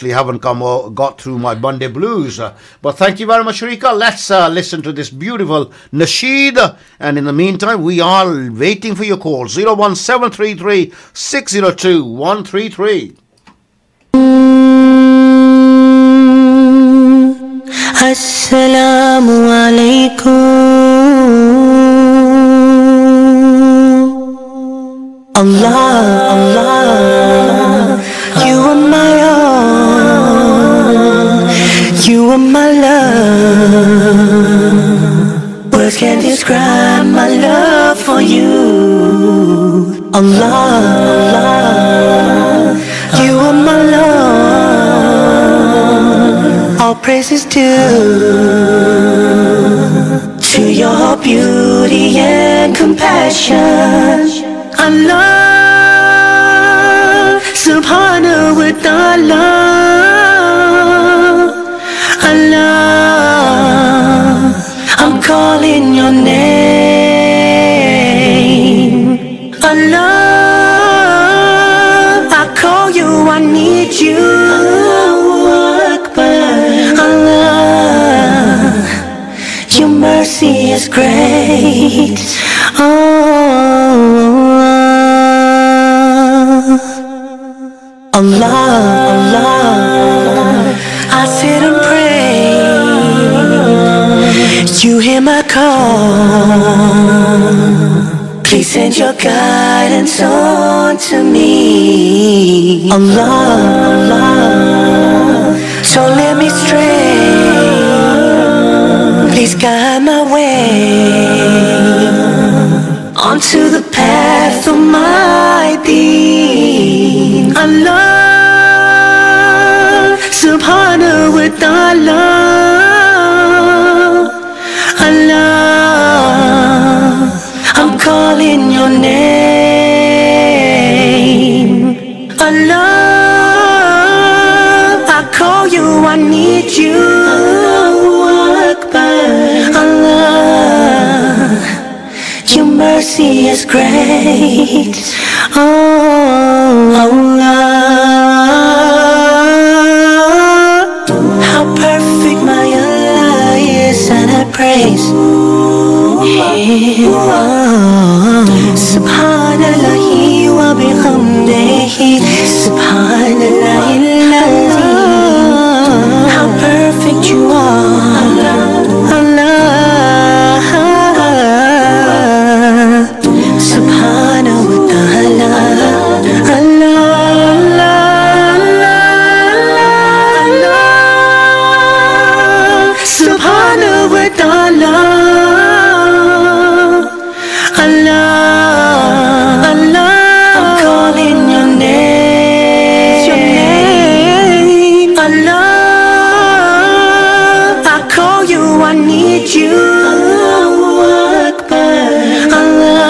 haven't come or got through my Monday blues. But thank you very much, Sharika. Let's listen to this beautiful nasheed. And in the meantime, we are waiting for your call. 01733 602 133. Assalamu alaikum. Allah, Allah, you are my all, you are my love. Words can't describe my love for you. Allah, Allah, you are my love. All praises due to your beauty and compassion. Allah, subhanahu wa ta'ala. Allah, I'm calling your name. Allah, I call you, I need you. Allahu Akbar. Allah, your mercy is great. Allah, Allah, I sit and pray. You hear my call. Please send your guidance on to me. Allah, Allah, don't let me stray. Please guide my way onto the path of my deen. Allah, subhanahu wa ta'ala. Allah, I'm calling your name. Allah, I call you, I need you. Allahu Akbar. Allah, your mercy is great. Oh, Allah, how perfect my Allah is, and I praise Him. Subhanallahi wa bihamdihi, Subhanallahil azim. How perfect you are, Allah. Subhanahu wa ta'ala. Subhanahu wa ta'ala. Allah, Allah, I'm calling your name. Allah, I call you, I need you. Allahu Akbar. Allah,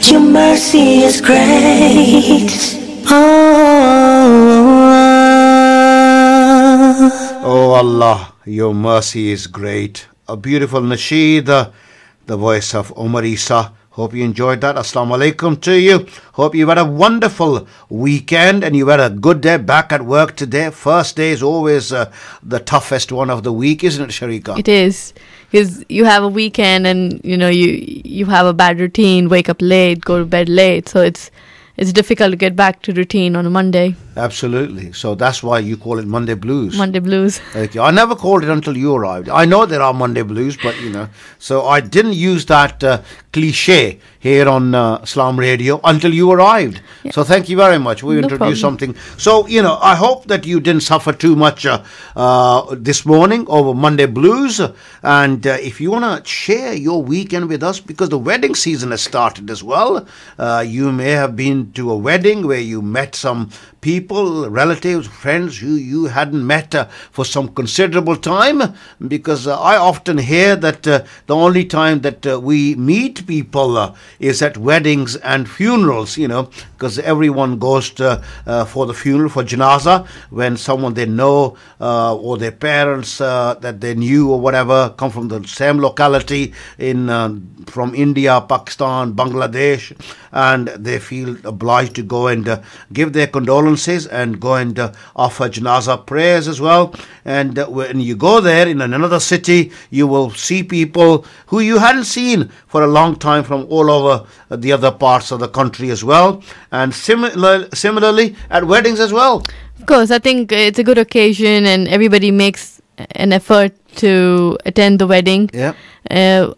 your mercy is great. Oh Allah, your mercy is great. A beautiful nasheed, the voice of Omar Isa. Hope you enjoyed that. Assalamu alaikum to you. Hope you had a wonderful weekend and you had a good day back at work today. First day is always the toughest one of the week, isn't it, Sharika? It is. Because you have a weekend and, you have a bad routine, wake up late, go to bed late. So it's difficult to get back to routine on a Monday. Absolutely. So that's why you call it Monday Blues. Monday Blues. Okay. I never called it until you arrived. I know there are Monday Blues, but so I didn't use that cliche here on Salaam Radio until you arrived. Yeah. So thank you very much. We introduced something. So, I hope that you didn't suffer too much this morning over Monday Blues. And if you want to share your weekend with us, because the wedding season has started as well, you may have been to a wedding where you met some people, relatives, friends who you hadn't met for some considerable time, because I often hear that the only time that we meet people is at weddings and funerals, because everyone goes to, for the funeral, for janaza, when someone they know or their parents that they knew or whatever come from the same locality from India, Pakistan, Bangladesh, and they feel obliged to go and give their condolences condolences and go and offer janaza prayers as well. And when you go there in another city, you will see people who you hadn't seen for a long time from all over the other parts of the country as well. And similarly at weddings as well. Of course, I think it's a good occasion and everybody makes an effort to attend the wedding. Yeah.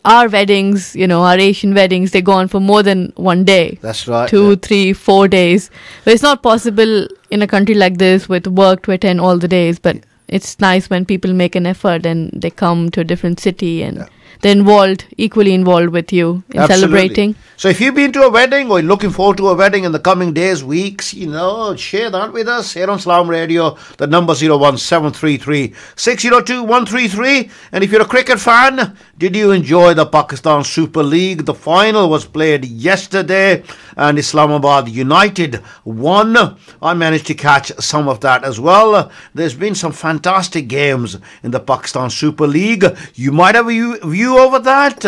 Our weddings, our Asian weddings, they go on for more than one day. That's right. 2, 3, 4 days. But it's not possible in a country like this with work to attend all the days. But it's nice when people make an effort and they come to a different city and they're equally involved with you in celebrating. So if you've been to a wedding or looking forward to a wedding in the coming days, weeks, share that with us here on Salaam Radio. The number 01733 602 133. And if you're a cricket fan, did you enjoy the Pakistan Super League? The final was played yesterday and Islamabad United won. I managed to catch some of that as well. There's been some fantastic games in the Pakistan Super League. You might have a view over that.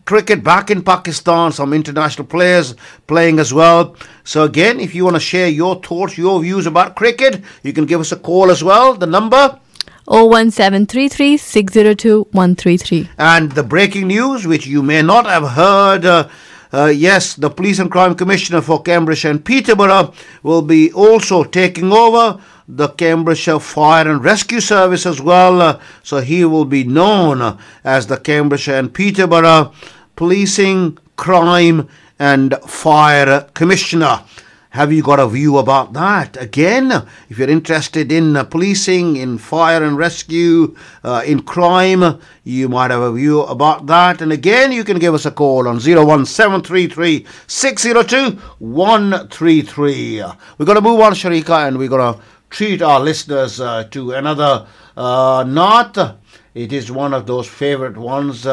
Cricket back in Pakistan, some international players playing as well. So again, if you want to share your thoughts, your views about cricket, you can give us a call as well. The number 01733 602 133. And the breaking news, which you may not have heard, yes, the Police and Crime Commissioner for Cambridgeshire and Peterborough will be also taking over the Cambridgeshire Fire and Rescue Service as well. So he will be known as the Cambridgeshire and Peterborough Policing, Crime and Fire Commissioner. Have you got a view about that? Again, if you're interested in policing, in fire and rescue, in crime, you might have a view about that. And again, you can give us a call on 01733 602 133. We're going to move on, Sharika, and we're going to treat our listeners to another naat. It is one of those favorite ones.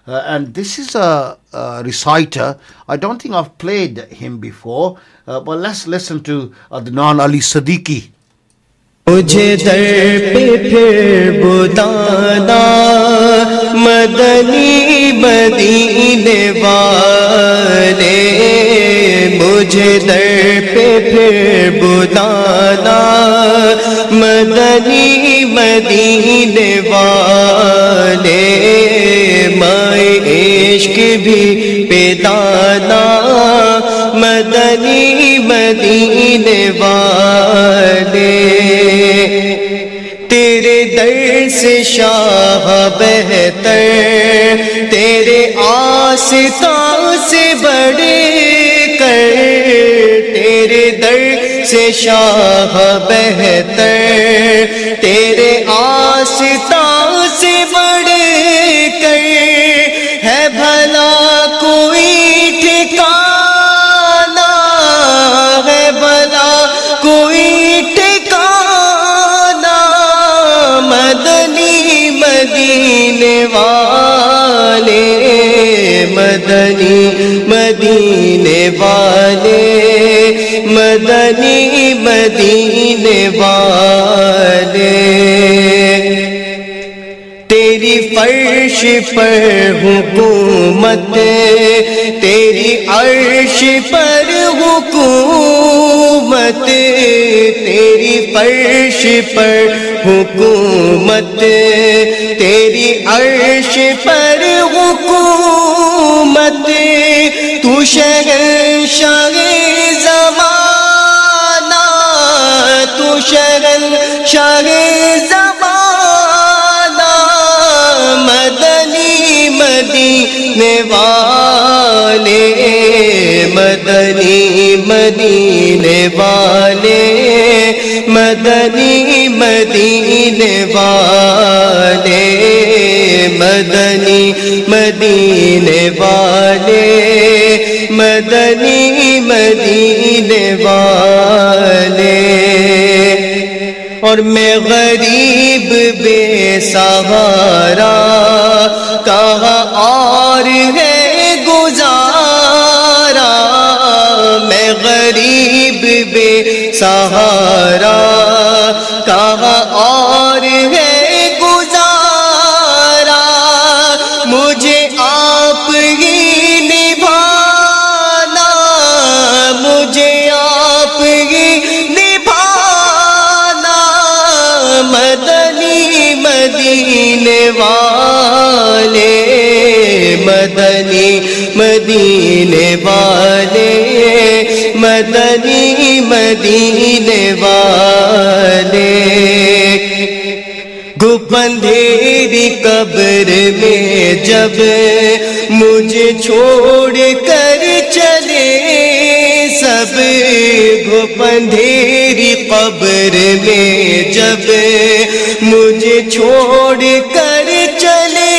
And this is a reciter. I don't think I've played him before. But let's listen to Adnan Ali Siddiqui. مجھے در پہ پھر بتانا مدنی مدینے والے مجھے در پہ پھر بتانا مدنی مدینے والے مائے عشق بھی پیدانا مدنی مدینے والے تیرے در سے شاہ بہتر تیرے آستان سے بڑے کر تیرے در سے شاہ بہتر تیرے آستان سے بڑے کر ہے بھلا کوئی ٹھکانہ ہے بھلا کوئی ٹھکانہ مدنی مدینے والے مدنی مدینے والے مدنی مدینے والے تیری فرش پر حکومت تیری عرش پر حکومت تیری فرش پر حکومت تیری عرش پر حکومت تو شہنشاہ زمانہ تو شہنشاہ زمانہ مدنی مدینے والے مدنی مدینے والے مدنی مدینے والے مدنی مدینے والے مدنی مدینے والے اور میں غریب بے سہارا کہاں اور ہے گزارا میں غریب بے سہارا کہاں اور ہے گزارا مجھے آپ ہی نبھانا مجھے آپ ہی مدینے والے مدنی مدینے والے مدنی مدینے والے گھپ اندھیری قبر میں جب مجھے چھوڑ کر چلے سب گھپ اندھیری قبر میں جب مجھے چھوڑ کر چلے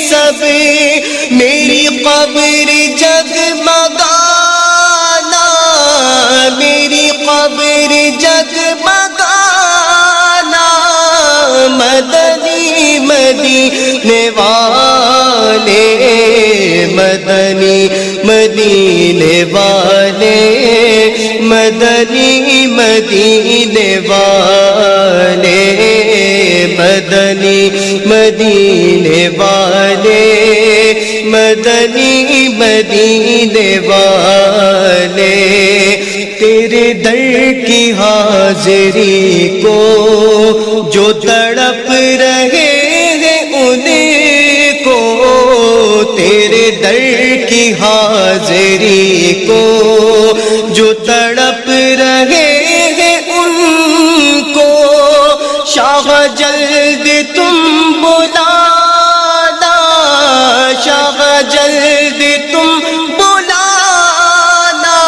سب میری قبر جگمگانا میری قبر جگمگانا مدنی مدینے والے مدنی مدینے والے مدنی مدینے والے مدنی مدینے والے مدنی مدینے والے تیرے در کی حاضری کو جو تڑپ رہے ہیں ان کو تیرے در کی حاضری کو جو تڑپ رہے ہیں ان کو شاہ جلد تم بلانا شاہ جلد تم بلانا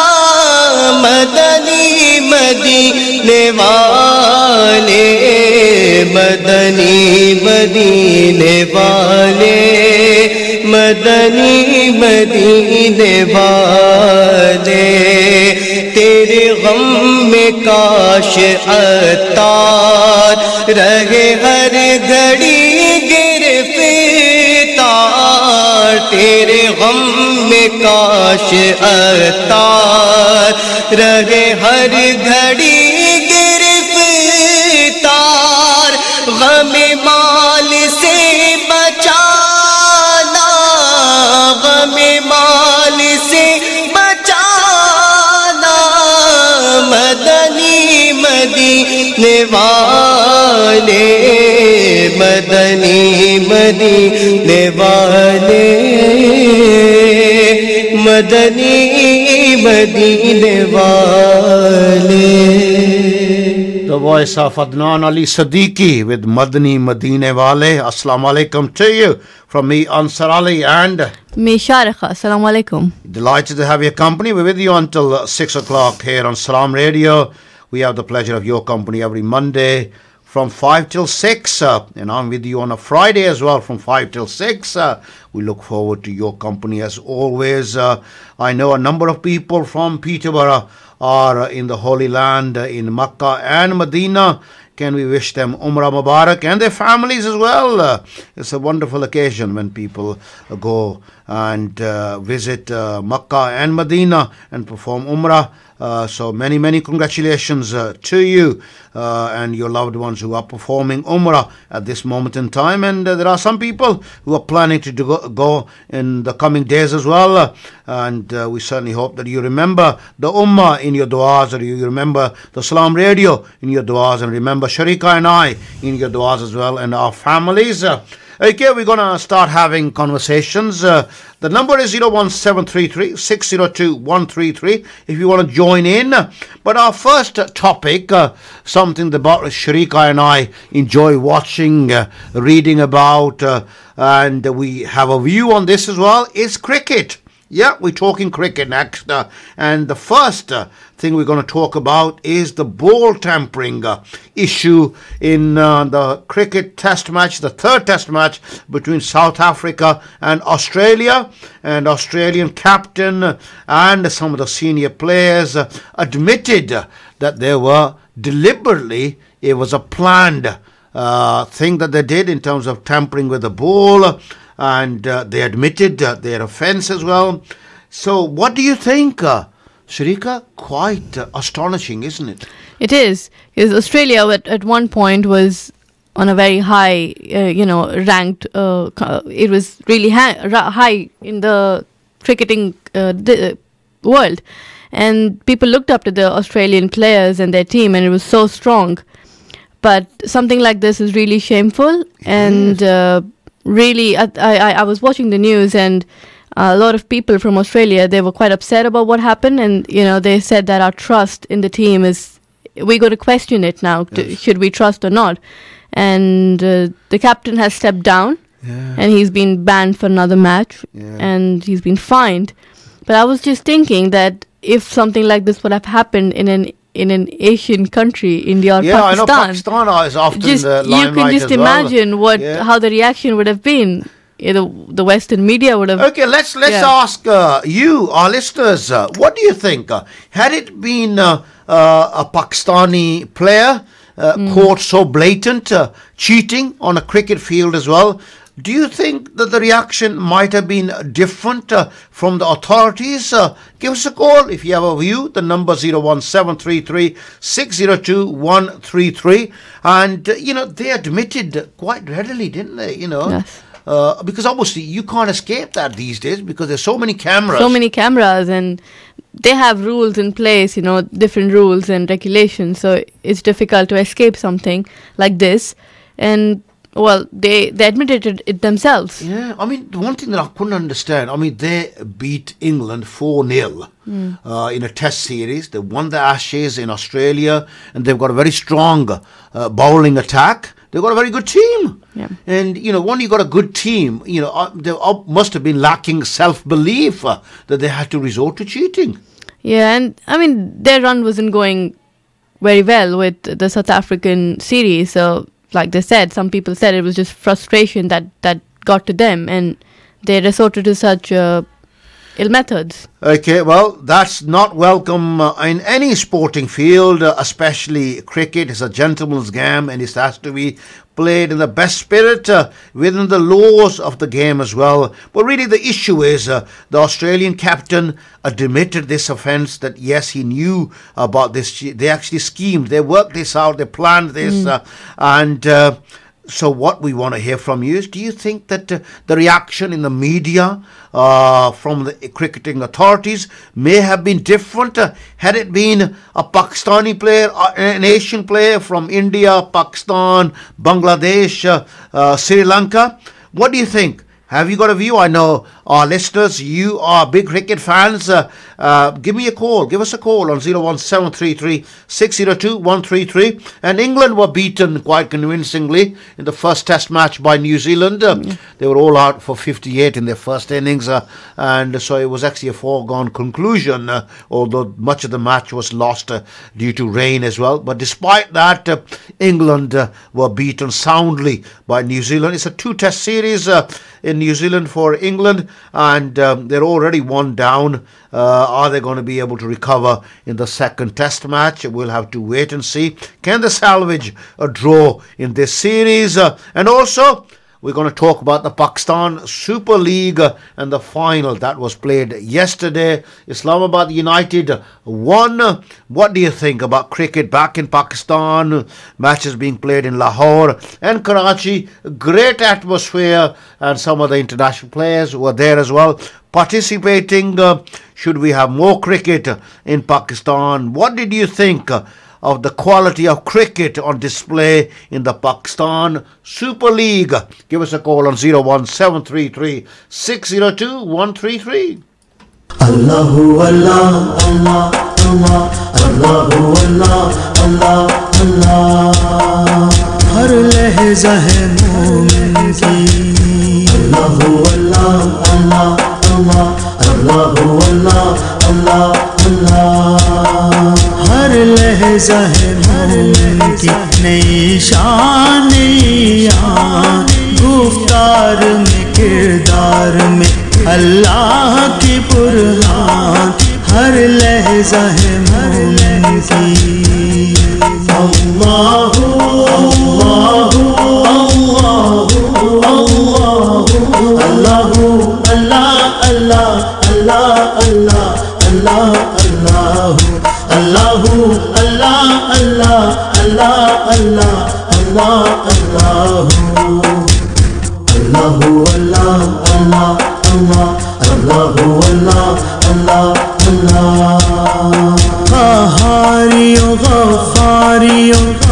مدنی مدینے والے مدنی مدینے والے مدنی مدینے والے تیرے غم میں کاش عطار رہے ہر گھڑی گرفتار تیرے غم میں کاش عطار رہے ہر گھڑی گرفتار غم مال سے بچانا غم مال سے بچانا مدنی مدینے والے مدنی مدینے والے مدنی مدینے والے. The voice of Adnan Ali Siddiqui with Madani Madine Wale. Assalamu alaikum to you from me, Ansar Ali, and me, Sharikha. Assalamu alaikum. Delighted to have your company. We're with you until 6 o'clock here on Salaam Radio. We have the pleasure of your company every Monday from 5 till 6. And I'm with you on a Friday as well from 5 till 6. We look forward to your company as always. I know a number of people from Peterborough are in the Holy Land in Makkah and Medina. Can we wish them Umrah Mubarak and their families as well? It's a wonderful occasion when people go and visit Makkah and Medina and perform Umrah. So many congratulations to you and your loved ones who are performing Umrah at this moment in time. And there are some people who are planning to go in the coming days as well. And we certainly hope that you remember the Ummah in your du'as, or you remember the Salaam Radio in your du'as, and remember Sharika and I in your du'as as well, and our families. Okay, we're going to start having conversations. The number is 01733 602 133 if you want to join in. But our first topic, something that Sharika and I enjoy watching, reading about, and we have a view on this as well, is cricket. Yeah, we're talking cricket next. And the first thing we're going to talk about is the ball tampering issue in the cricket test match, the third test match between South Africa and Australia. And Australian captain and some of the senior players admitted that they were deliberately, it was a planned thing that they did in terms of tampering with the ball. And they admitted their offence as well. So what do you think, Sharika? Quite astonishing, isn't it? It is. Because Australia at one point was on a very high, ranked, it was really high in the cricketing world. And people looked up to the Australian players and their team, and it was so strong. But something like this is really shameful. And really, I was watching the news, and a lot of people from Australia, they were quite upset about what happened. And, they said that our trust in the team is, we're going to question it now. Yes. Should we trust or not? And the captain has stepped down. Yeah. And he's been banned for another match. Yeah. And he's been fined. But I was just thinking that if something like this would have happened in an Asian country, India or Yeah, I Pakistan, know Pakistan is often just the you limelight can just as well. imagine how the reaction would have been. The Western media would have. Okay, let's ask you, our listeners, what do you think? Had it been a Pakistani player caught so blatant cheating on a cricket field as well, do you think that the reaction might have been different from the authorities? Give us a call if you have a view. The number 01733 602 133. And, they admitted quite readily, didn't they? Yes. Because obviously you can't escape that these days because there's so many cameras. So many cameras, and they have rules in place, different rules and regulations. So it's difficult to escape something like this. And well, they admitted it themselves. Yeah, I mean, the one thing that I couldn't understand, they beat England 4-0 in a test series. They won the Ashes in Australia, and they've got a very strong bowling attack. They've got a very good team. Yeah. And, when you got a good team, they must have been lacking self-belief that they had to resort to cheating. Yeah, and their run wasn't going very well with the South African series. So, like they said, some people said it was just frustration that got to them, and they resorted to such ill methods. Okay, well, that's not welcome in any sporting field, especially cricket. It's a gentleman's game, and it has to be played in the best spirit within the laws of the game as well. But really the issue is the Australian captain admitted this offence, that yes, he knew about this. They actually schemed, they worked this out, they planned this, so what we want to hear from you is, do you think that the reaction in the media from the cricketing authorities may have been different had it been a Pakistani player, an Asian player from India, Pakistan, Bangladesh, Sri Lanka? What do you think? Have you got a view? I know our listeners, you are big cricket fans. Give me a call. Give us a call on 01733 602 133. And England were beaten quite convincingly in the first test match by New Zealand. They were all out for 58 in their first innings. And so it was actually a foregone conclusion, although much of the match was lost due to rain as well. But despite that, England were beaten soundly by New Zealand. It's a two-test series in New Zealand for England, and they're already one down. Are they going to be able to recover in the second test match? We'll have to wait and see. Can they salvage a draw in this series? And also, we're going to talk about the Pakistan Super League and the final that was played yesterday. Islamabad United won. What do you think about cricket back in Pakistan? Matches being played in Lahore and Karachi. Great atmosphere, and some of the international players were there as well participating. Should we have more cricket in Pakistan? What did you think of the quality of cricket on display in the Pakistan Super League? Give us a call on 01733 602 133. Allahu Allah, Allah, Allah, Allahu Allah, Allah, Allah. Har lehza hai mu'min ki. Allahu Allah, Allah, Allah, Allahu Allah, Allah, Allah. Har lehza hai mu'min ki nai shaan, nai aan. Guftar mein, kirdar mein अल्लाह की बुरहान हर लहज़ा है मोमिन की अल्लाहु अल्लाहु अल्लाहु अल्लाहु अल्लाह अल्लाह अल्लाह अल्लाह अल्लाह अल्लाहु अल्लाह अल्लाह अल्लाह अल्लाह अल्लाह अल्लाहु अल्लाह अल्लाह Allah, Allahu Allah, Allah, Allah. Qahariyo, Ghaffariyo,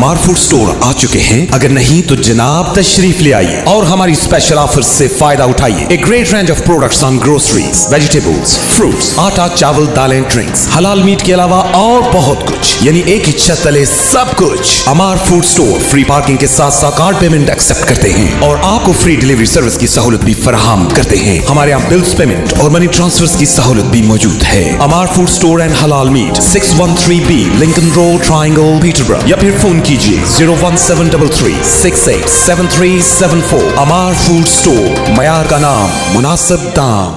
हमार फूड स्टोर आ चुके हैं? अगर नहीं तो जनाब तशरीफ ले आइए और हमारी स्पेशल ऑफर से फायदा उठाइए। A great range of products on groceries, vegetables, fruits, आटा, चावल, दालें, ड्रिंक्स, हलाल मीट के अलावा और बहुत कुछ, यानी एक ही छत तले सब कुछ। हमार फूड स्टोर फ्री पार्किंग के साथ साथ कार्ड पेमेंट एक्सेप्ट करते हैं और आपको फ्री डिलीवरी सर्विस की सहूलत भी फराहम करते हैं। हमारे यहाँ बिल्स पेमेंट और मनी ट्रांसफर की सहूलत भी मौजूद है। Amar food store and halal meat, 613B Lincoln road, triangle, Peterborough, या फिर फोन कीजिए 01733687374। अमार फूड स्टोर, मयार का नाम, मुनासिब दाम।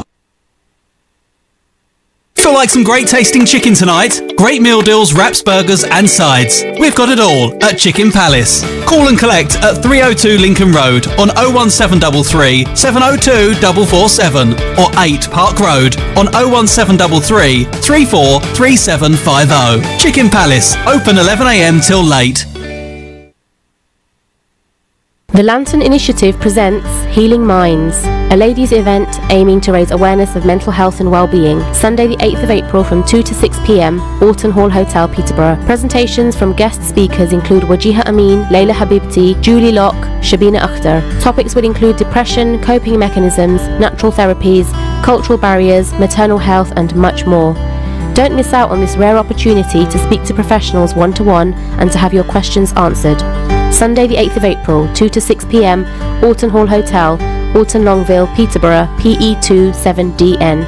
Feel like some great tasting chicken tonight? Great meal deals, wraps, burgers and sides. We've got it all at Chicken Palace. Call and collect at 302 Lincoln Road on 01733 702 447 or 8 Park Road on 01733 343750. Chicken Palace, open 11 a.m. till late. The Lantern Initiative presents Healing Minds, a ladies' event aiming to raise awareness of mental health and well-being. Sunday the 8th of April from 2 to 6 p.m, Alton Hall Hotel, Peterborough. Presentations from guest speakers include Wajiha Amin, Layla Habibti, Julie Locke, Shabina Akhtar. Topics will include depression, coping mechanisms, natural therapies, cultural barriers, maternal health and much more. Don't miss out on this rare opportunity to speak to professionals one-to-one and to have your questions answered. Sunday the 8th of April, 2 to 6 p.m, Alton Hall Hotel, Alton Longville, Peterborough, PE27DN.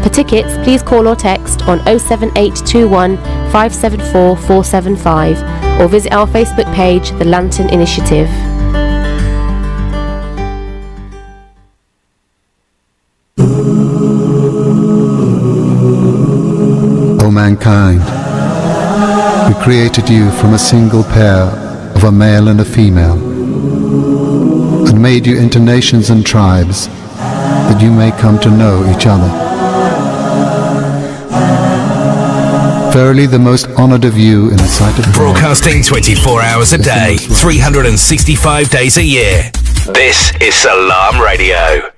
For tickets, please call or text on 07821 574 475 or visit our Facebook page, The Lantern Initiative. O mankind, we created you from a single pair of a male and a female, and made you into nations and tribes, that you may come to know each other. Verily the most honoured of you in the sight of God. Broadcasting 24 hours a day, 365 days a year. This is Salaam Radio.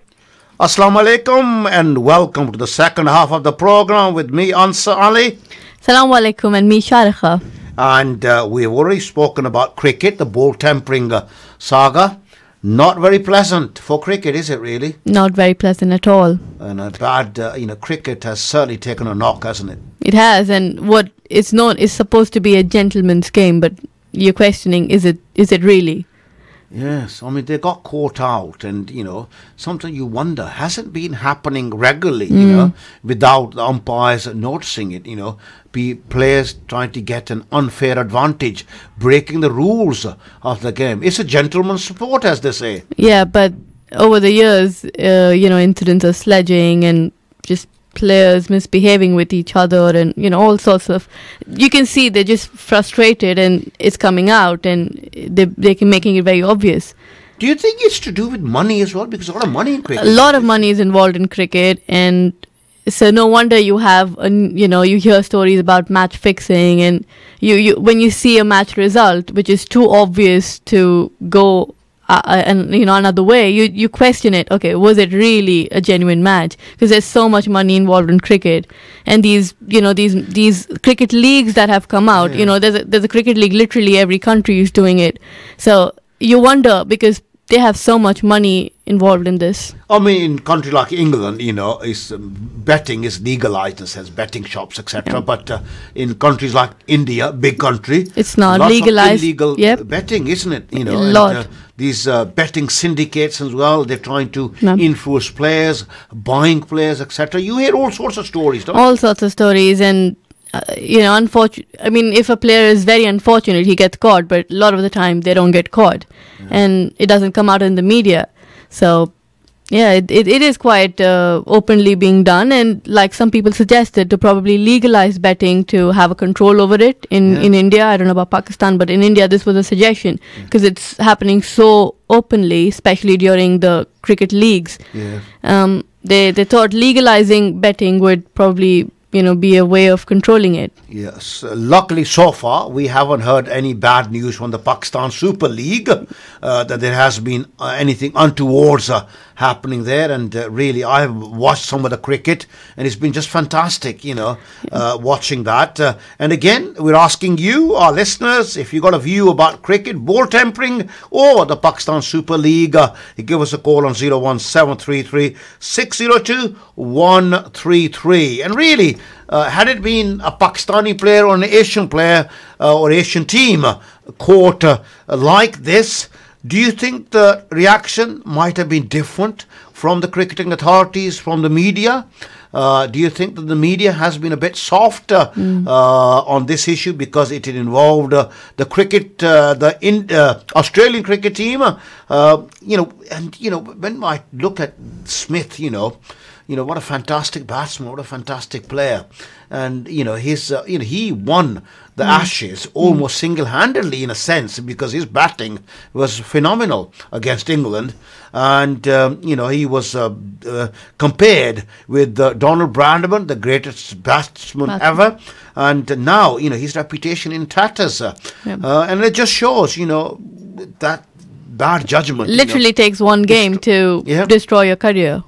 Assalamu alaikum and welcome to the second half of the program with me, Ansar Ali. Assalamu alaikum and me, Sharikha. And we have already spoken about cricket, the ball tampering saga. Not very pleasant for cricket, is it really? Not very pleasant at all. And a bad, cricket has certainly taken a knock, hasn't it? It has, and what it's known is supposed to be a gentleman's game, but you're questioning, is it really? Yes, I mean, they got caught out and, sometimes you wonder, has it been happening regularly, without the umpires noticing it, players trying to get an unfair advantage, breaking the rules of the game. It's a gentleman's sport, as they say. Yeah, but over the years, incidents of sledging and just players misbehaving with each other and, all sorts of... You can see they're just frustrated and it's coming out and they're making it very obvious. Do you think it's to do with money as well? Because a lot of money in cricket. A lot of money is involved in cricket, and so no wonder you have, you hear stories about match fixing, and you when you see a match result which is too obvious to go another way, you question it. Okay, was it really a genuine match? Because there's so much money involved in cricket, and these cricket leagues that have come out. There's a cricket league. Literally every country is doing it. So you wonder, because they have so much money involved in this. I mean, in a country like England, betting is legalized. It has betting shops, etc. Yeah. But in countries like India, big country, it's not lots legalized. Of illegal betting, isn't it? A lot. These betting syndicates as well. They're trying to influence players, buying players, etc. You hear all sorts of stories, don't you? All sorts of stories, and unfortunate. I mean, if a player is very unfortunate, he gets caught. But a lot of the time, they don't get caught, and it doesn't come out in the media. So, yeah, it is quite openly being done, and like some people suggested, to probably legalize betting to have a control over it in India. I don't know about Pakistan, but in India, this was a suggestion because it's happening so openly, especially during the cricket leagues. Yeah. They thought legalizing betting would probably be a way of controlling it. Yes. Luckily, so far, we haven't heard any bad news from the Pakistan Super League, that there has been anything untoward happening there, and really I've watched some of the cricket, and it's been just fantastic, watching that. And again, we're asking you, our listeners, if you got a view about cricket, ball tampering, or the Pakistan Super League, you give us a call on 01733 602 133. And really, had it been a Pakistani player or an Asian player or Asian team caught like this, do you think the reaction might have been different from the cricketing authorities, from the media? Do you think that the media has been a bit soft on this issue because it involved the cricket, the Australian cricket team? When I look at Smith, what a fantastic batsman, what a fantastic player, and he won the Ashes almost single-handedly in a sense, because his batting was phenomenal against England, and he was compared with Donald Bradman, the greatest batsman ever, and now his reputation in tatters, and it just shows that bad judgment literally takes one game to destroy your career.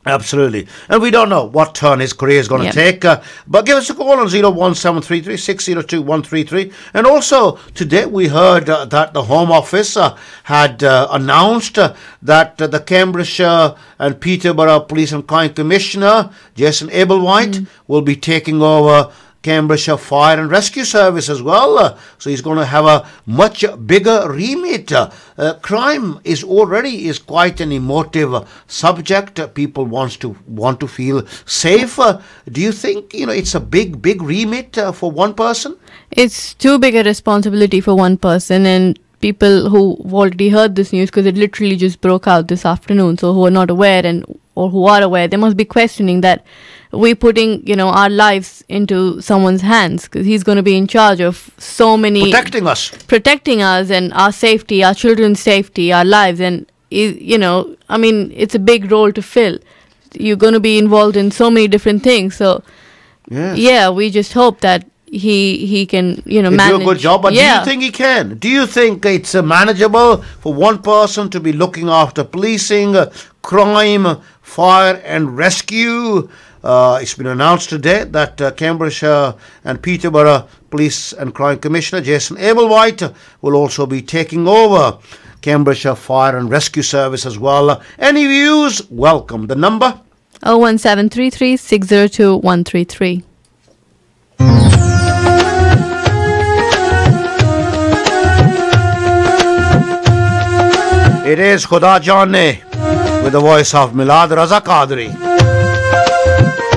Absolutely. And we don't know what turn his career is going to take. But give us a call on 01733 602 133. And also, today we heard that the Home Office had announced that the Cambridgeshire and Peterborough Police and Crime Commissioner, Jason Ablewhite, will be taking over Cambridgeshire Fire and Rescue Service as well. So he's going to have a much bigger remit. Crime is quite an emotive subject. People want to feel safe. Do you think it's a big remit for one person? It's too big a responsibility for one person, and people who've already heard this news, because it literally just broke out this afternoon, so who are not aware or who are aware, they must be questioning that we're putting our lives into someone's hands, because he's going to be in charge of so many, protecting us and our safety, our children's safety, our lives, and it's a big role to fill. You're going to be involved in so many different things, so we just hope that he can manage. Do a good job. But do you think he can? Do you think it's manageable for one person to be looking after policing, crime, fire and rescue? It's been announced today that Cambridgeshire and Peterborough Police and Crime Commissioner Jason Ablewhite will also be taking over Cambridgeshire Fire and Rescue Service as well. Any views? Welcome. The number? 01733 602 133. It is Khuda Jaane with the voice of Milad Raza Qadri.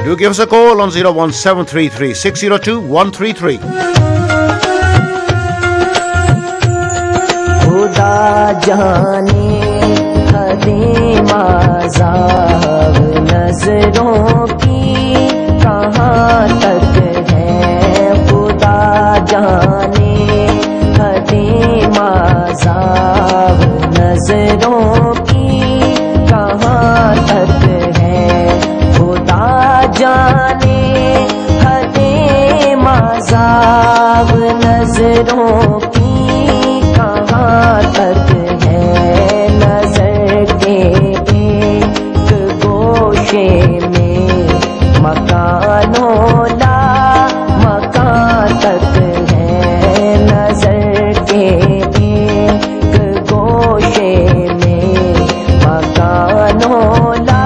Do give us a call on 01733 602 133. Khuda jaane hade mazab nazron ki kahan tak hai. Khuda jaane hade mazab nazron ki kahan tak hai. Khuda जाने हदे मज़ाब नज़रों की कहाँ तक है. नज़र के एक गोशे में मकानों ला मकान तक है. नज़र के एक गोशे में मकानों ला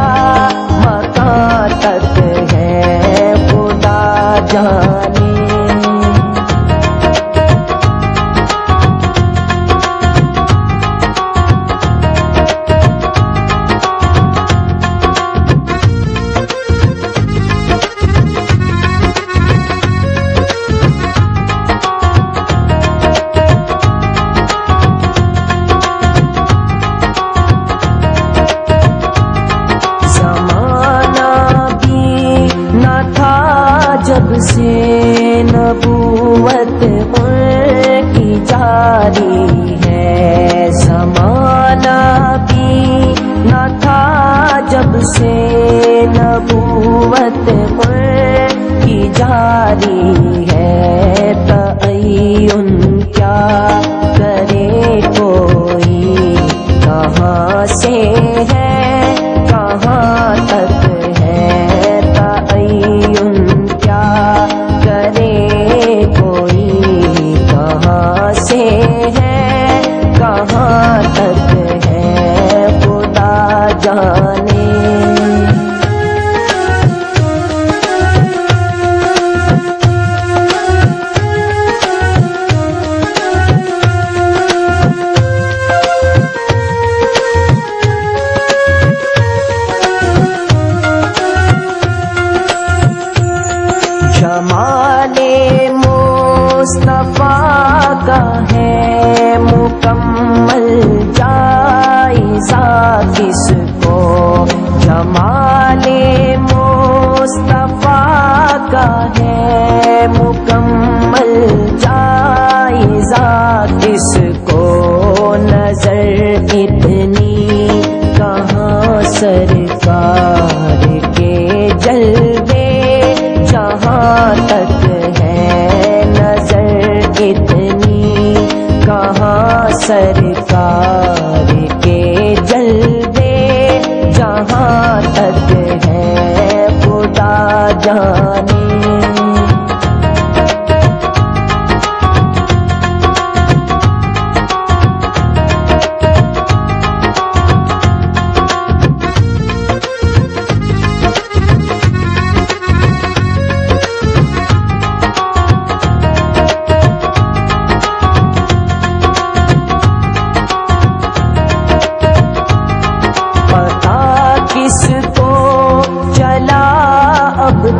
मकान तक है. खुदा जाने. जब से नबूवत उनकी जारी है. ज़माना भी न था जब से नबूवत उनकी जारी है. तअय्युन क्या करे कोई कहाँ से है जलवे जहाँ तक है नजर इतनी कहाँ सरकार के जलवे जहाँ तक है खुदा जाने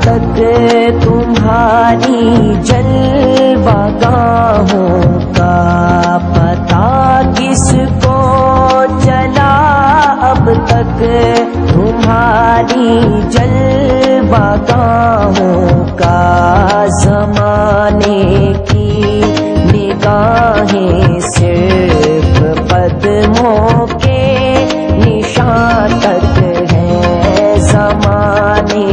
तक तुम्हारी जलवागाहों का पता किसको चला अब तक तुम्हारी जलवागाहों का ज़माने की निगाहें सिर्फ कदमों के निशान तक है ज़माने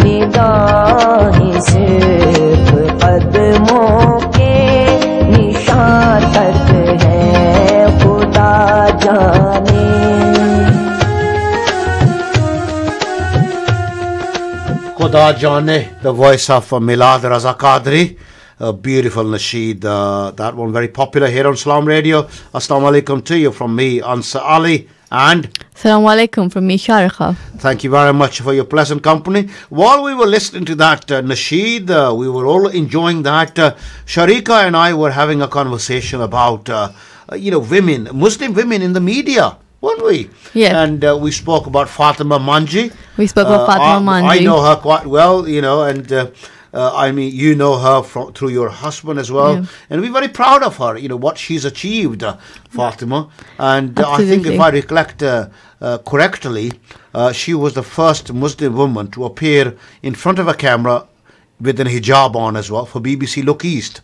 निगाहें सिर्फ कदमों के निशान तक है खुदा जाने खुदा जाने. The voice of Milad Raza Qadri, a beautiful nasheed, that one very popular here on Salaam Radio. Assalamu alaikum to you from me, Ansar Ali, and Assalamu alaikum from me, Sharikha. Thank you very much for your pleasant company. While we were listening to that nasheed, we were all enjoying that. Sharika and I were having a conversation about, women, Muslim women in the media, weren't we? Yeah. And we spoke about Fatima Manji. We spoke about Fatima Manji. I know her quite well, and I mean, you know her through your husband as well. Yeah. And we're very proud of her, what she's achieved, Fatima. And I think if I recollect correctly, she was the first Muslim woman to appear in front of a camera with an hijab on as well for BBC Look East.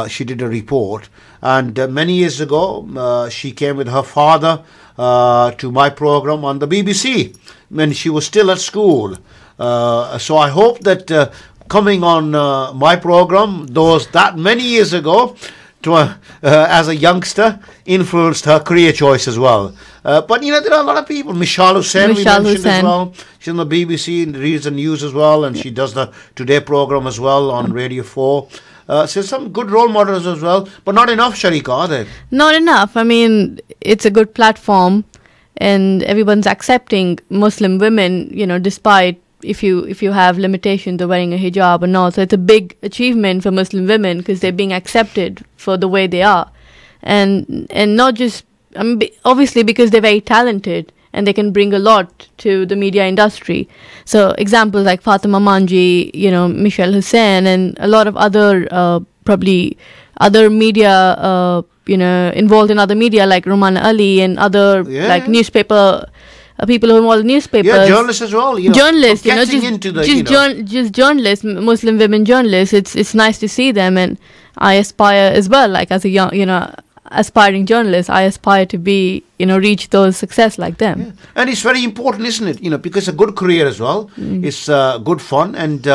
She did a report. And many years ago, she came with her father to my program on the BBC when she was still at school. So I hope that coming on my program that many years ago as a youngster influenced her career choice as well. But there are a lot of people. Mishal Hussain we mentioned as well. She's on the BBC and reads the news as well, and she does the Today program as well on Radio 4. So some good role models as well, but not enough, Sharika, are they? Not enough. I mean, it's a good platform and everyone's accepting Muslim women, despite if you have limitations of wearing a hijab or not. So it's a big achievement for Muslim women because they're being accepted for the way they are. And not just, obviously because they're very talented and they can bring a lot to the media industry. So examples like Fatima Manji, Michelle Hussain, and a lot of other probably other media, involved in other media like Romana Ali and other newspaper people who are involved in newspapers. Yeah, journalists as well. Journalists, just journalists, Muslim women journalists. It's nice to see them, and I aspire as well. Like as a young, aspiring journalist, I aspire to be, reach those success like them. Yeah. And it's very important, isn't it? Because a good career as well. It's good fun, and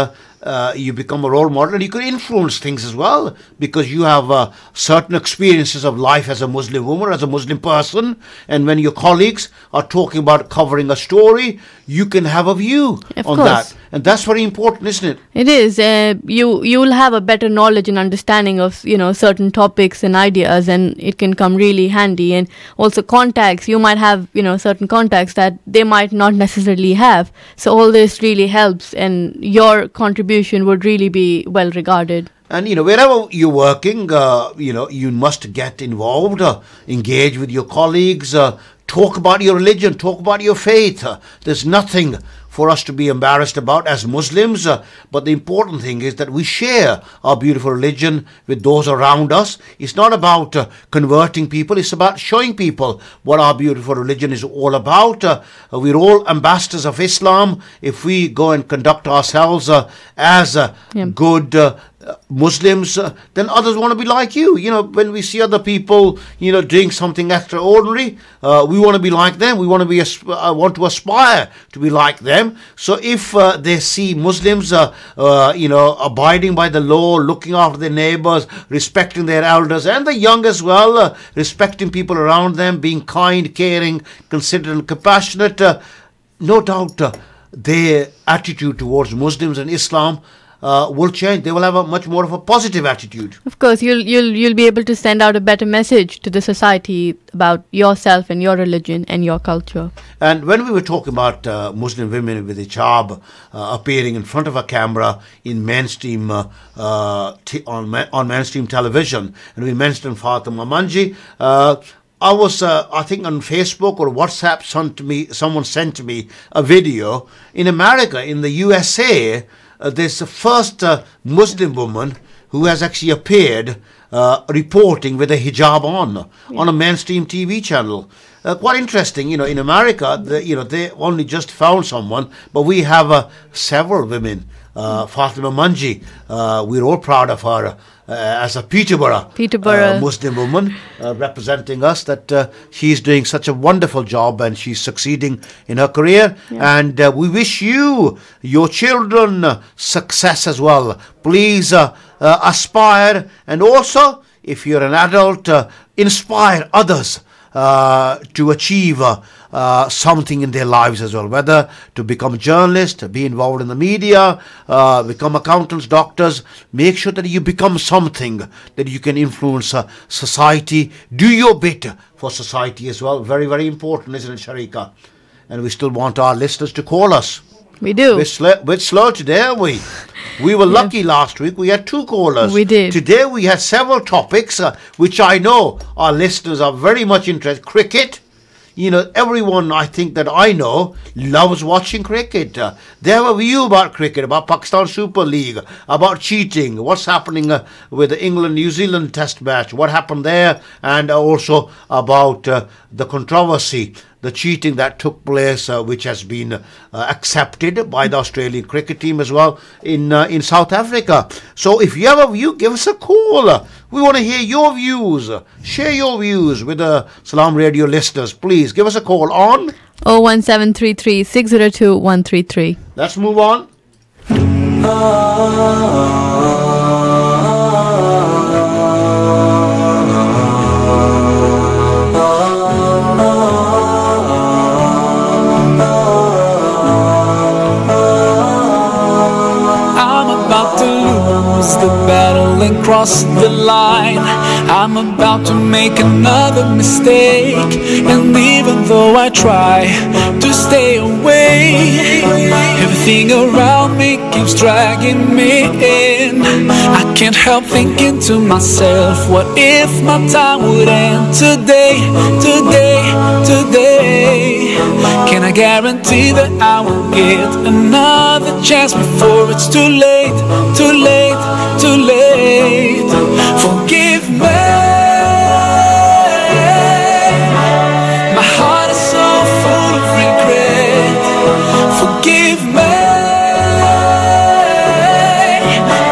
you become a role model, and you can influence things as well because you have certain experiences of life as a Muslim woman, as a Muslim person, and when your colleagues are talking about covering a story, you can have a view on that, and that's very important, isn't it? It is. You will have a better knowledge and understanding of certain topics and ideas, and it can come really handy. And also contacts, you might have certain contacts that they might not necessarily have. So all this really helps, and your contribution would really be well regarded. And wherever you're working, you must get involved, engage with your colleagues, talk about your religion, talk about your faith. There's nothing for us to be embarrassed about as Muslims, but the important thing is that we share our beautiful religion with those around us. It's not about converting people, it's about showing people what our beautiful religion is all about. We're all ambassadors of Islam if we go and conduct ourselves as good Muslims, then others want to be like you. You know, when we see other people, you know, doing something extraordinary, we want to be like them. We want to be want to aspire to be like them. So if they see Muslims, you know, abiding by the law, looking after their neighbors, respecting their elders, and the young as well, respecting people around them, being kind, caring, considerate, and compassionate, no doubt their attitude towards Muslims and Islam will change. They will have a much more of a positive attitude. Of course, you'll be able to send out a better message to the society about yourself and your religion and your culture. And when we were talking about Muslim women with hijab appearing in front of a camera in mainstream on mainstream television, and we mentioned Fatima Manji, I was, I think, on Facebook or WhatsApp, someone sent to me a video. In America, in the USA, there's the first Muslim woman who has actually appeared reporting with a hijab on a mainstream TV channel. Quite interesting, you know, in America, they only just found someone, but we have several women. Fatima Manji, we're all proud of her as a Peterborough Muslim woman representing us, that she's doing such a wonderful job and she's succeeding in her career. Yeah. And we wish you, your children, success as well. Please aspire, and also, if you're an adult, inspire others to achieve something in their lives as well, whether to become a journalist, be involved in the media, become accountants, doctors. Make sure that you become something that you can influence society. Do your bit for society as well. Very, very important, isn't it, Sharika? And we still want our listeners to call us. We do. We're slow today, aren't we? We were lucky last week. We had 2 callers. We did. Today we had several topics, which I know our listeners are very much interested. Cricket. You know, everyone I think that I know loves watching cricket. They have a view about cricket, about Pakistan Super League, about cheating, what's happening with the England-New Zealand test match, what happened there, and also about the controversy, the cheating that took place, which has been accepted by the Australian cricket team as well in South Africa. So if you have a view, give us a call. We want to hear your views. Share your views with the Salaam Radio listeners. Please give us a call on 01733 602 133. Let's move on. The battle and cross the line. I'm about to make another mistake, and even though I try to stay away, everything around me keeps dragging me in. I can't help thinking to myself, what if my time would end today, today, today? Can I guarantee that I will get another chance before it's too late, too late, too late? Forgive me. My heart is so full of regret. Forgive me.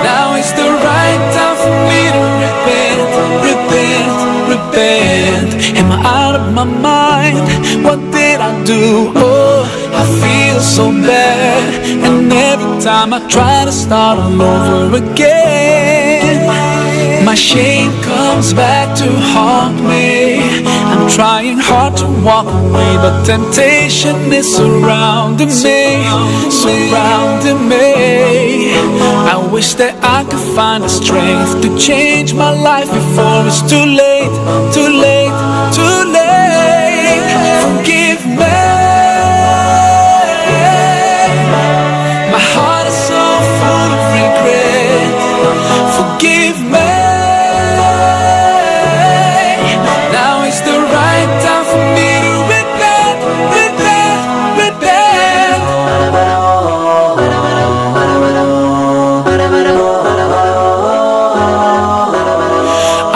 Now is the right time for me to repent, repent, repent. Am I out of my mind? What did I do? Oh, I feel so bad, and every time I try to start all over again, my shame comes back to haunt me. I'm trying hard to walk away, but temptation is surrounding me, surrounding me. I wish that I could find the strength to change my life before it's too late, too late, too late. Forgive me. My heart is so full of regret. Forgive me. Now is the right time for me to repent, repent, repent.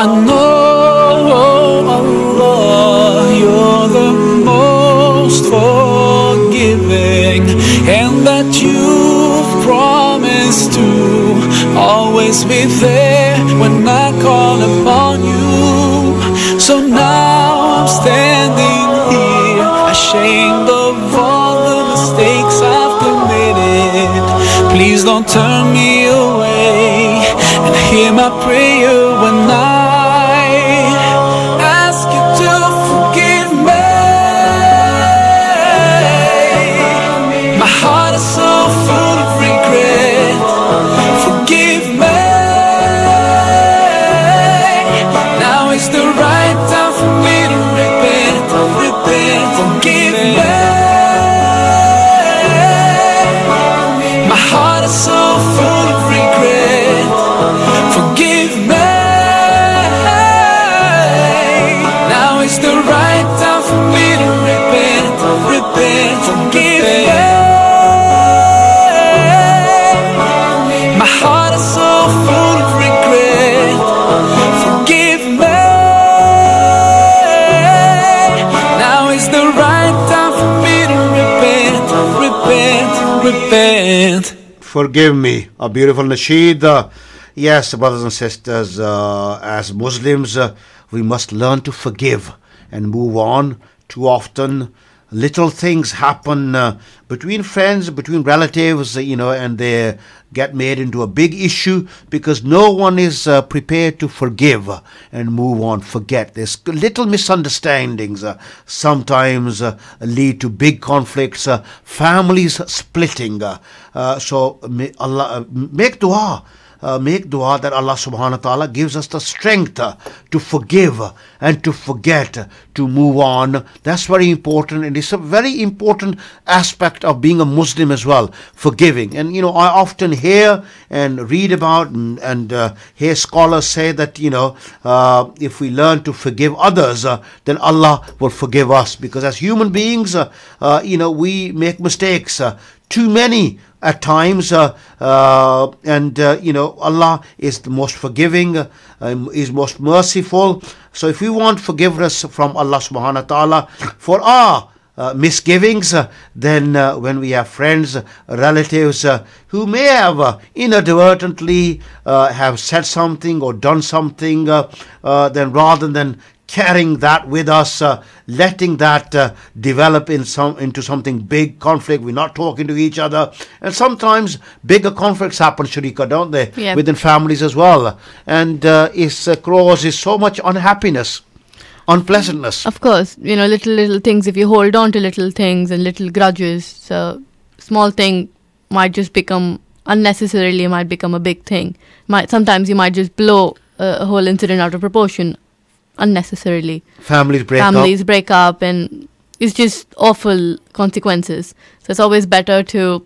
I know, Allah, you're the most forgiving, and that you've promised promise to always be there when I call upon you. So now I'm standing here, ashamed of all the mistakes I've committed. Please don't turn me away and hear my prayer when I ask you to forgive me. My heart is so full of regret. Forgive me. Now is the right time for me to repent. Repent. Forgive me. My heart is so full of regret. Forgive me. Now is the right time for me to repent. Repent. Forgive me. My heart is so full of regret. Forgive me. Now is the right time for me to repent. Repent. Repent. Forgive me, a beautiful nasheed. Yes, brothers and sisters, as Muslims, we must learn to forgive and move on. Too often, little things happen between friends, between relatives, and they get made into a big issue because no one is prepared to forgive and move on, forget. There's little misunderstandings sometimes lead to big conflicts, families splitting. So Allah, make dua. Make dua that Allah subhanahu wa ta'ala gives us the strength to forgive and to forget, to move on. That's very important, and it's a very important aspect of being a Muslim as well, forgiving. And I often hear and read about and hear scholars say that if we learn to forgive others, then Allah will forgive us, because as human beings we make mistakes, too many at times, and Allah is the most forgiving, is most merciful. So if we want forgiveness from Allah subhanahu wa ta'ala for our misgivings, then when we have friends, relatives who may have inadvertently have said something or done something, then rather than carrying that with us, letting that develop into something big conflict. We're not talking to each other, and sometimes bigger conflicts happen, Sharika, don't they? Yeah. Within families as well, and it causes so much unhappiness, unpleasantness. Of course, little things. If you hold on to little things and little grudges, so small thing might just become unnecessarily might become a big thing. Sometimes you might just blow a whole incident out of proportion unnecessarily. Families break up, and it's just awful consequences. So it's always better to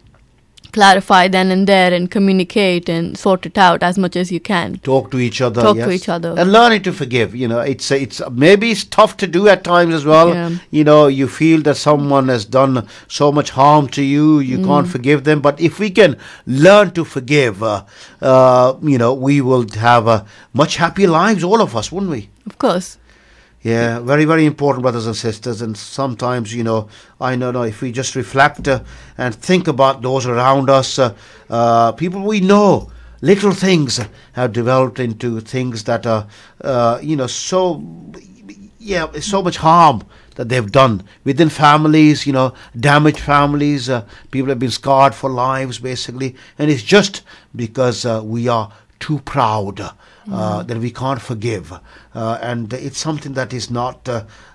clarify then and there and communicate and sort it out as much as you can. Talk to each other. Yes. And learning to forgive. It's maybe it's tough to do at times as well. Yeah. You feel that someone has done so much harm to you, you can't forgive them. But if we can learn to forgive, we will have much happier lives, all of us, wouldn't we? Of course. Yeah, very, very important, brothers and sisters. And sometimes, I know if we just reflect and think about those around us, people we know, little things have developed into things that are, so much harm that they've done within families, damaged families. People have been scarred for lives, basically. And it's just because we are too proud that we can't forgive. And it's something that is not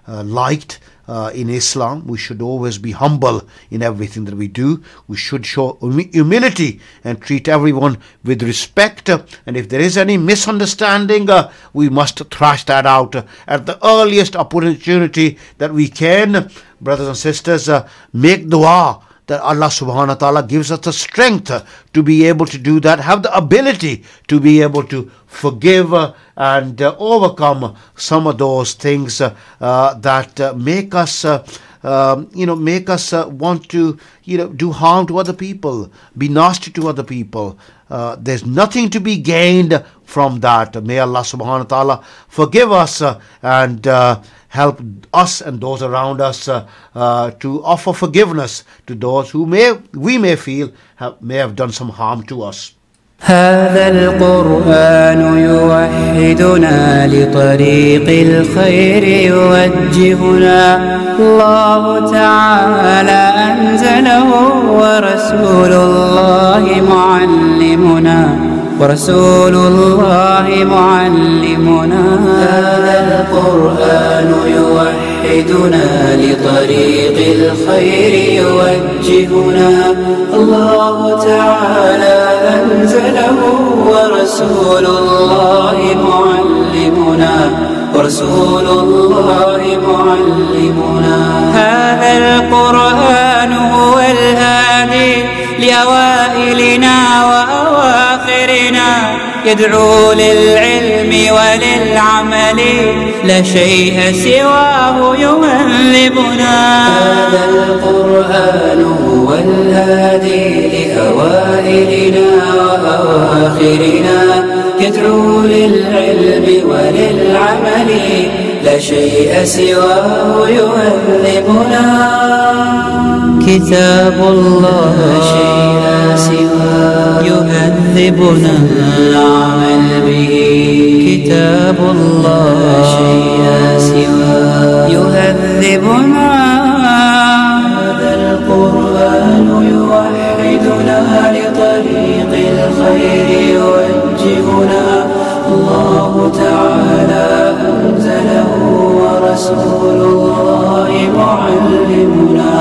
liked in Islam. We should always be humble in everything that we do. We should show humility and treat everyone with respect. And if there is any misunderstanding, we must thrash that out at the earliest opportunity that we can. Brothers and sisters, make dua that Allah subhanahu wa ta'ala gives us the strength to be able to do that, have the ability to be able to forgive and overcome some of those things that make us want to do harm to other people, be nasty to other people. There's nothing to be gained from that. May Allah subhanahu wa ta'ala forgive us and help us and those around us to offer forgiveness to those who we may feel may have done some harm to us. هذا القرآن يوحدنا لطريق الخير يوجهنا الله تعالى أنزله ورسول الله معلمنا هذا القرآن يوحدنا لطريق الخير يوجهنا الله تعالى أنزله ورسول الله معلمنا هذا القرآن هو الهادي لأوائلنا وأواخرنا يدعو للعلم وللعمل لا شيء سواه يهذبنا هذا القرآن هو الهادي لأوائلنا وأواخرنا يدعو للعلم وللعمل لا شيء سواه يهذبنا كتاب الله لا شيء سواه يهذبنا العمل به كتاب الله لا شيء سواه يهذبنا هذا القرآن يوحدنا لطريق الخير يوجهنا الله تعالى أنزله ورسول الله معلمنا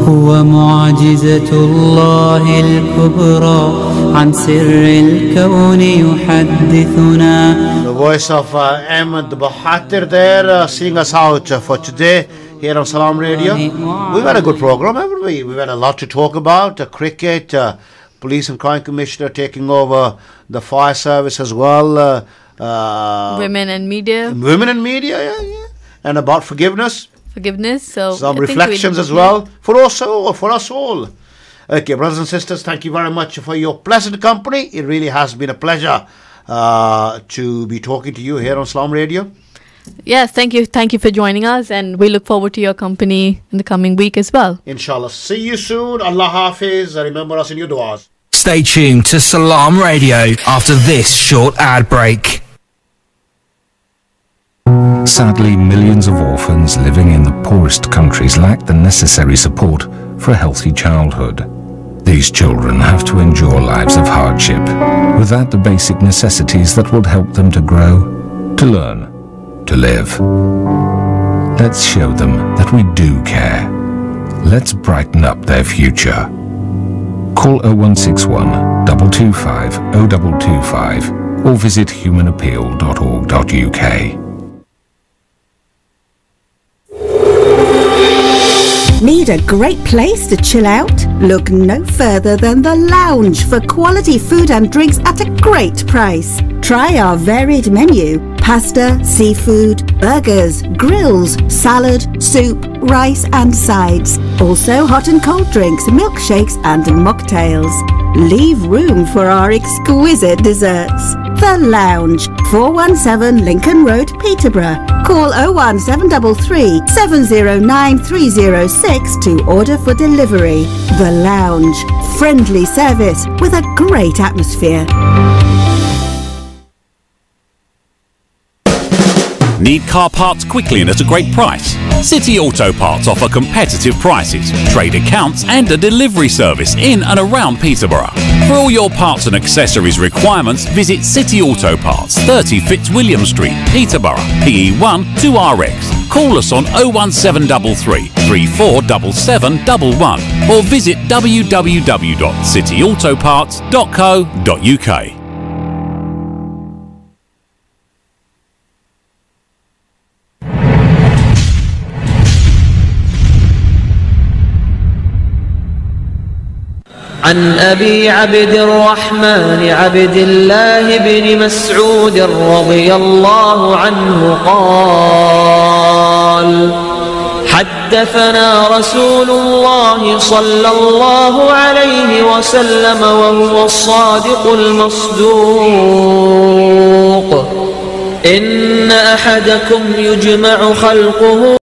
هو معجزة الله الكبرى عن سر الكون يحدثنا. The voice of Ahmed Bahatir there seeing us out for today here on Salaam Radio. We've had a good program, haven't we? We've had a lot to talk about. Cricket, Police and Crime Commissioner taking over the fire service as well. Women and media. Women and media, yeah. And about forgiveness. So some reflections as well for us all. Okay, brothers and sisters, thank you very much for your pleasant company. It really has been a pleasure to be talking to you here on Salaam Radio. Yes, thank you for joining us, and we look forward to your company in the coming week as well. Inshallah. See you soon. Allah Hafiz. Remember us in your du'as. Stay tuned to Salaam Radio after this short ad break. Sadly, millions of orphans living in the poorest countries lack the necessary support for a healthy childhood. These children have to endure lives of hardship without the basic necessities that would help them to grow, to learn, to live. Let's show them that we do care. Let's brighten up their future. Call 0161 225 0225 or visit humanappeal.org.uk. Need a great place to chill out? Look no further than The Lounge for quality food and drinks at a great price. Try our varied menu: pasta, seafood, burgers, grills, salad, soup, rice and sides. Also hot and cold drinks, milkshakes and mocktails. Leave room for our exquisite desserts. The Lounge, 417 Lincoln Road, Peterborough. Call 01733 709 306 to order for delivery. The Lounge, friendly service with a great atmosphere. Need car parts quickly and at a great price? City Auto Parts offer competitive prices, trade accounts and a delivery service in and around Peterborough. For all your parts and accessories requirements, visit City Auto Parts, 30 Fitzwilliam Street, Peterborough, PE1 2RX. Call us on 01733 347711 or visit www.cityautoparts.co.uk. عن أبي عبد الرحمن عبد الله بن مسعود رضي الله عنه قال: حدثنا رسول الله صلى الله عليه وسلم وهو الصادق المصدوق إن أحدكم يجمع خلقه